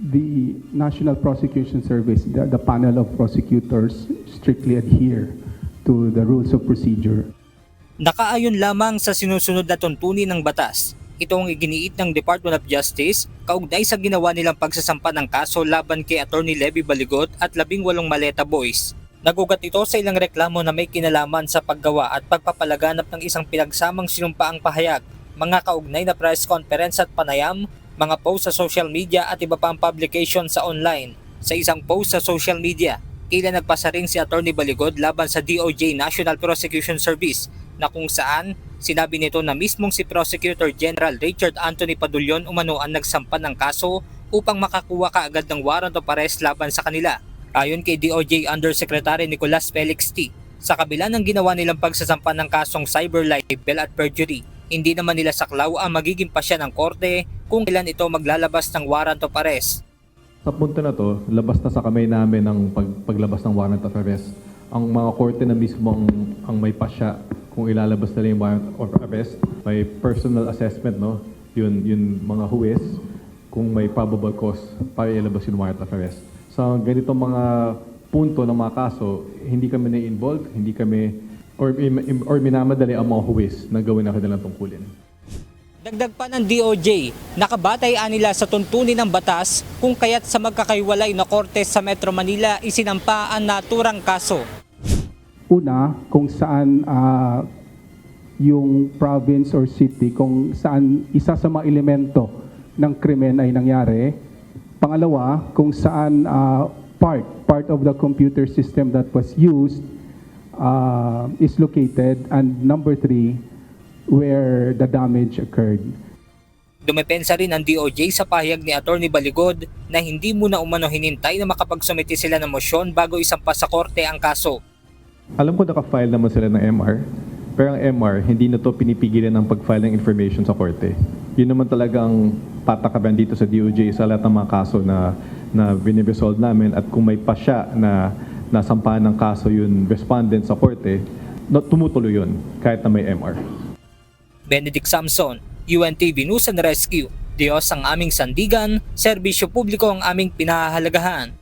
the National Prosecution Service, the panel of prosecutors strictly adhere to the rules of procedure. Nakaayon lamang sa sinusunod na tuntunin ng batas. Ito ang iginiit ng Department of Justice kaugnay sa ginawa nilang pagsasampa ng kaso laban kay Attorney Levy Baligot at 18 Maleta Boys. Nagugat ito sa ilang reklamo na may kinalaman sa paggawa at pagpapalaganap ng isang pinagsamang sinumpaang pahayag, mga kaugnay na press conference at panayam, mga post sa social media at iba pang publication sa online. Sa isang post sa social media, tila nagpasa rin si Attorney Baligod laban sa DOJ National Prosecution Service na kung saan sinabi nito na mismong si Prosecutor General Richard Anthony Padulyon umano ang nagsampa ng kaso upang makakuha kaagad ng warrant of arrest laban sa kanila. Ayon kay DOJ Undersecretary Nicolas Felix T., sa kabila ng ginawa nilang pagsasampa ng kasong cyber libel at perjury, hindi naman nila saklaw ang magiging pasya ng korte kung kailan ito maglalabas ng warrant of arrest. Sa punto na to, labas na sa kamay namin ang paglabas ng warrant of arrest. Ang mga korte na mismo ang may pasya kung ilalabas nila yung warrant of arrest. May personal assessment, no? Yun mga huwes kung may probable cause para ilabas yung warrant of arrest. Sa ganitong mga punto ng mga kaso, hindi kami na-involve, hindi kami, or minamadali ang mga huwes na gawin ang kanilang tungkulin. Dagdag pa ng DOJ, nakabatay nila sa tuntunin ng batas kung kaya't sa magkakaiwalay na korte sa Metro Manila isinampa ang naturang kaso. Una, kung saan yung province or city, kung saan isa sa mga elemento ng krimen ay nangyari. Pangalawa, kung saan part of the computer system that was used is located. And number 3, where the damage occurred. Dumepensa rin ang DOJ sa pahayag ni Attorney Baligod na hindi muna umano hinintay na makapagsumiti sila ng mosyon bago isampa sa korte ang kaso. Alam ko naka-file naman sila ng MR, pero ang MR, hindi na to pinipigilan ng pag-file ng information sa korte. Yun naman talagang patakaban dito sa DOJ sa lahat ng mga kaso na biniresolve namin, at kung may pasya na nasampahan ng kaso yung respondent sa korte, tumutuloy yun kahit na may MR. Benedict Samson, UNTV News and Rescue. Diyos ang aming sandigan, serbisyo publiko ang aming pinahahalagahan.